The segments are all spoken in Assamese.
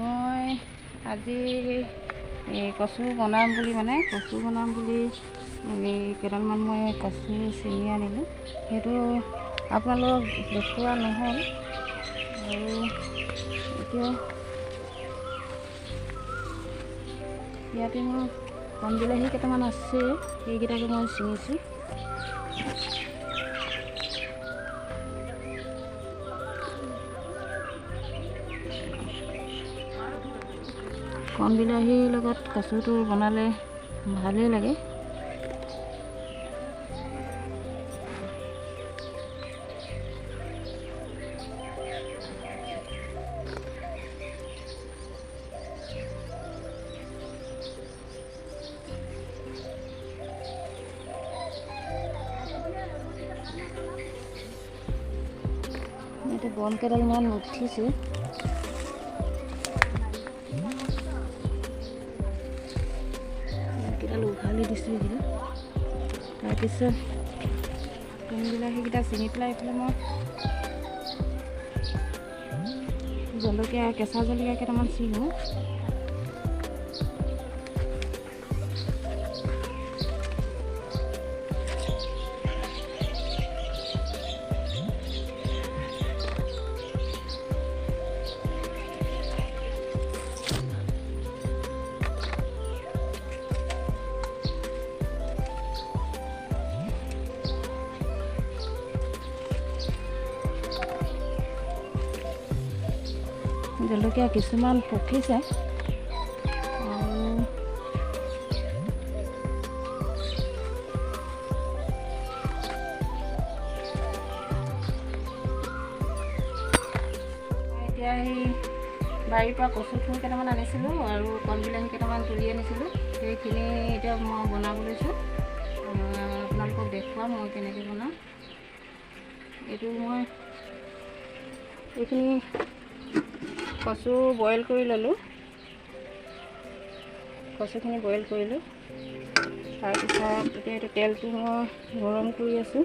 মই আজি কচু বনাম বুলি কেইডালমান মই কচু ছিঙি আনিলোঁ। সেইটো আপোনালোকক দেখুওৱা নহ'ল। আৰু এতিয়া ইয়াতে মোৰ কণ বিলাহী কেইটামান আছে, সেইকেইটাকে মই ছিঙিছোঁ। কণ বিলাহীৰ লগত কচুটো বনালে ভালেই লাগে। এতিয়া বন কেইডালমান উঠিছে। উঘালি দিছোঁ এইকেইটা। তাৰপিছত কণ বিলাহীকেইটা ছিঙি পেলাই এইফালে মই কেঁচা জলকীয়া কেইটামান ছিঙো। জলকীয়া কিছুমান পকিছে আৰু এতিয়া সেই বাৰীৰ পৰা কচু থুৰ কেইটামান আনিছিলোঁ আৰু কণ বিলাহী কেইটামান তুলি আনিছিলোঁ। সেইখিনি এতিয়া মই বনাব লৈছোঁ। আপোনালোকক দেখুৱাম মই কেনেকৈ বনাওঁ। এইখিনি কচু বইল কৰি ল'লোঁ। কচুখিনি বইল কৰিলোঁ। তাৰপিছত এতিয়া এইটো তেলটো মই গৰম কৰি আছোঁ।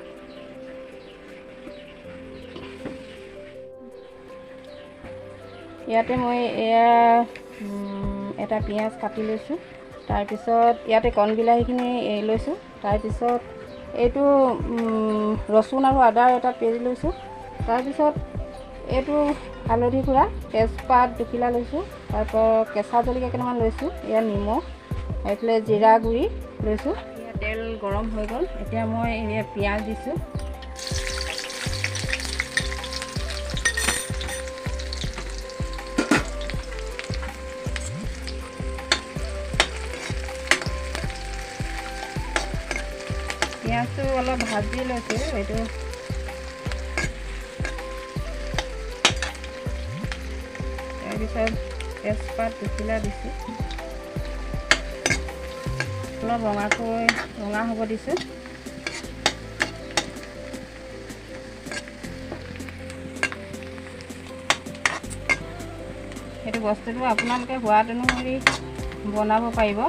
ইয়াতে মই এটা পিঁয়াজ কাটি লৈছোঁ। তাৰপিছত ইয়াতে কণ বিলাহীখিনি লৈছোঁ। তাৰপিছত এইটো ৰচুন আৰু আদাৰ এটা পেষ্ট লৈছোঁ। তাৰপিছত এইটো হালধি গুড়া, তেজপাত দুখিলা লৈছোঁ। তাৰপৰা কেঁচা জলকীয়া কেইটামান লৈছোঁ। ইয়াত নিমখ, এইফালে জিৰা গুড়ি লৈছোঁ। এতিয়া তেল গৰম হৈ গ'ল। এতিয়া মই পিঁয়াজ দিছোঁ। পিঁয়াজটো অলপ ভাজি লৈছোঁ। এইটো তাৰপিছত তেজপাত দুখিলা দিছোঁ। অলপ ৰঙা হ'ব দিছোঁ। সেইটো বস্তুটো আপোনালোকে সোৱাদ অনুসৰি বনাব পাৰিব।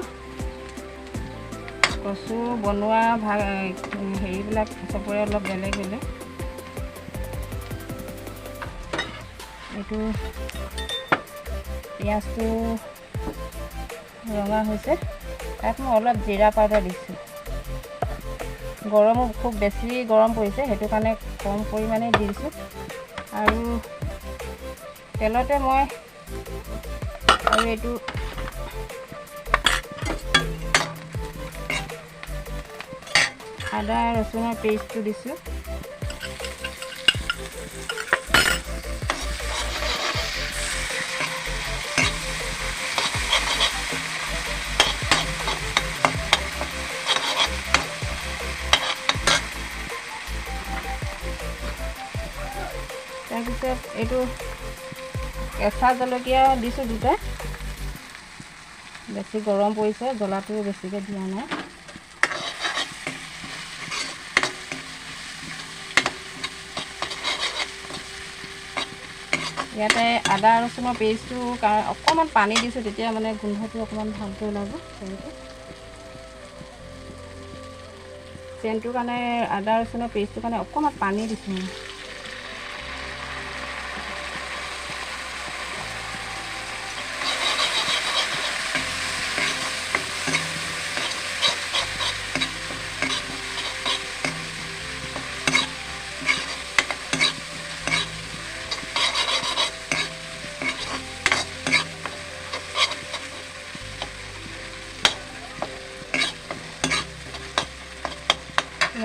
কচু বনোৱা হেৰিবিলাক চবৰে অলপ বেলেগ বেলেগ। এইটো পিঁয়াজটো ৰঙা হৈছে। তাত মই অলপ জিৰা পাউডাৰ দিছোঁ। গৰমো খুব বেছি গৰম পৰিছে, সেইটো কাৰণে কম পৰিমাণে দি দিছোঁ। আৰু তেলতে মই আৰু এইটো আদা ৰচুনৰ পেষ্টটো দিছোঁ। তাৰপিছত এইটো কেঁচা জলকীয়া দিছোঁ দুটা। বেছি গৰম পৰিছে, জ্বলাটো বেছিকৈ দিয়া নাই। ইয়াতে আদা ৰচুনৰ পেষ্টটো অকণমান পানী দিছোঁ, তেতিয়া মানে গোন্ধটো অকণমান ভালকৈ ওলাব। চেণ্টটোৰ কাৰণে আদা ৰচুনৰ পেষ্টটোৰ কাৰণে অকণমান পানী দিছোঁ।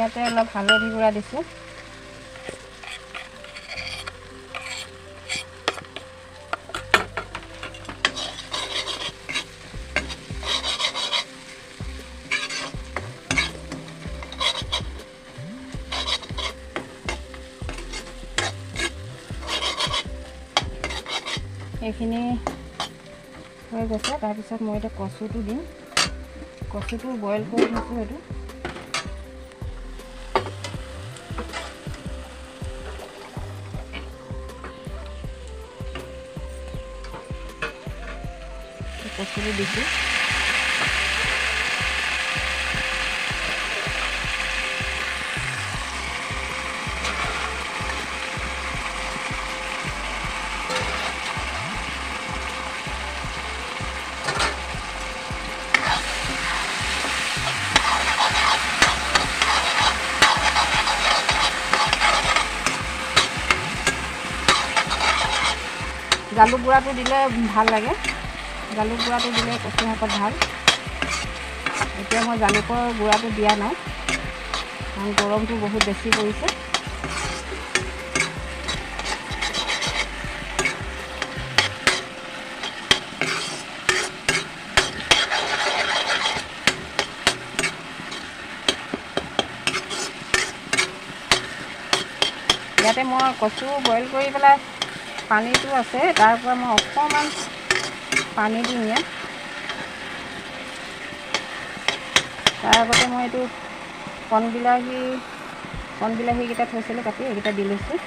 ইয়াতে অলপ হালধি গুড়া দিছোঁ। এইখিনি হৈ গৈছে। তাৰপিছত মই এতিয়া কচুটো দিম। কচুটো বইল কৰি থৈছোঁ। এইটো কচুটো দিছোঁ। জালুক গুড়াটো দিলে ভাল লাগে। জালুক গুড়াটো দিলে কচু শাকত ভাল। এতিয়া মই জালুকৰ গুড়াটো দিয়া নাই, কাৰণ গৰমটো বহুত বেছি পৰিছে। ইয়াতে মই কচু বইল কৰি পেলাই পানীটো আছে, তাৰ পৰা মই অকণমান পানী দিম ইয়াত। তাৰ আগতে মই এইটো কণবিলাহীকেইটা থৈছিলোঁ কাটি, এইকেইটা দি লৈছোঁ।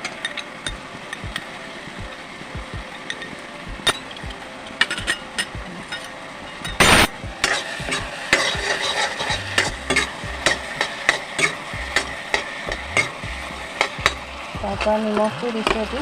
তাৰপৰা নিমখটো দিছোঁ। এইটো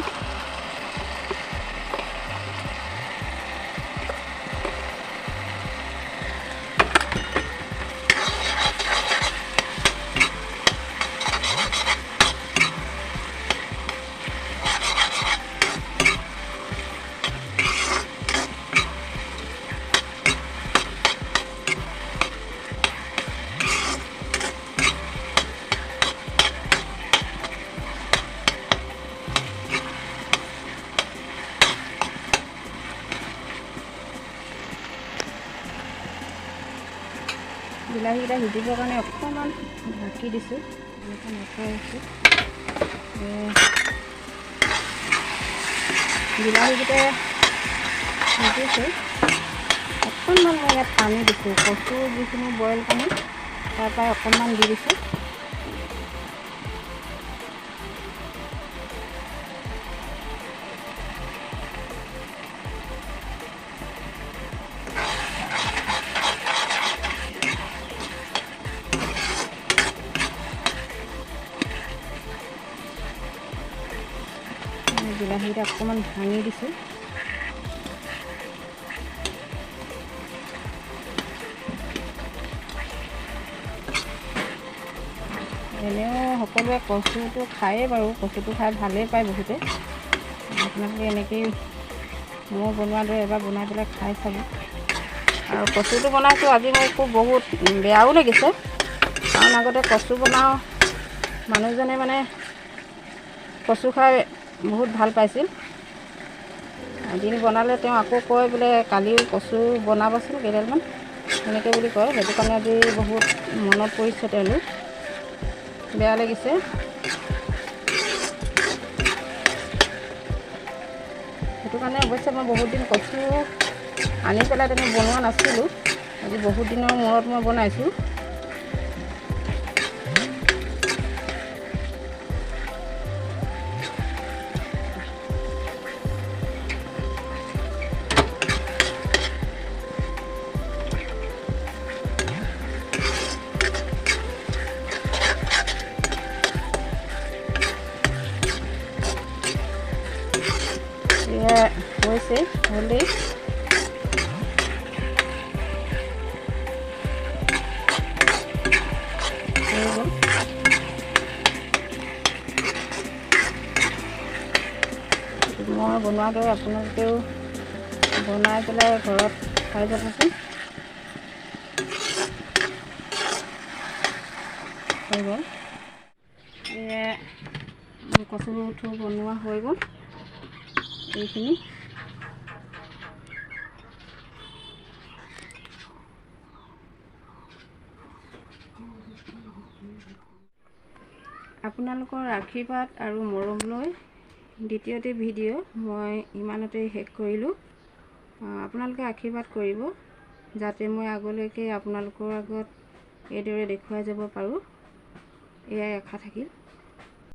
বিলাহীকেইটা সিজিবৰ কাৰণে অকণমান ঢাকি দিছোঁ। এনেকৈ নকৰাইছোঁ। বিলাহীকেইটা সিজিছে। অকণমান মই ইয়াত পানী দিছোঁ। কচু যিখিনি বইল পানী তাৰ পৰাই অকণমান দি দিছোঁ। বিলাহীটা অকণমান ভাঙি দিছোঁ। এনেও সকলোৱে কচুটো খায়েই বাৰু, কচুটো খাই ভালেই পায় বহুতে। আপোনালোকে এনেকেই মই বনোৱাৰ দৰে এবাৰ বনাই পেলাই খাই চাব। আৰু কচুটো বনাইছোঁ আজি মই খুব বহুত বেয়াও লাগিছে, কাৰণ আগতে কচু বনাওঁ, মানুহজনে মানে কচু খাই বহুত ভাল পাইছিল। এদিন বনালে তেওঁ আকৌ কয় বোলে কালিও কচু বনাবচোন কেইডালমান, এনেকৈ বুলি কয়। সেইটো কাৰণে আজি বহুত মনত পৰিছে তেওঁলোক, বেয়া লাগিছে। সেইটো কাৰণে অৱশ্যে মই বহুত দিন কচু আনি পেলাই তেনে বনোৱা নাছিলোঁ। আজি বহুত দিনৰ মূৰত মই বনাইছোঁ। হৈছে হ'লেই মই বনোৱাৰ দৰে আপোনালোকেও বনাই পেলাই ঘৰত খাই যাবচোন। হৈ গ'ল। কচু থু বনোৱা হৈ গ'ল। এইখিনি আপোনালোকৰ আশীৰ্বাদ আৰু মৰমলৈ দ্বিতীয়টি ভিডিঅ' মই ইমানতে শেষ কৰিলোঁ। আপোনালোকে আশীৰ্বাদ কৰিব যাতে মই আগলৈকে আপোনালোকৰ আগত এইদৰে দেখুৱাই যাব পাৰোঁ। এয়াই আশা থাকিল।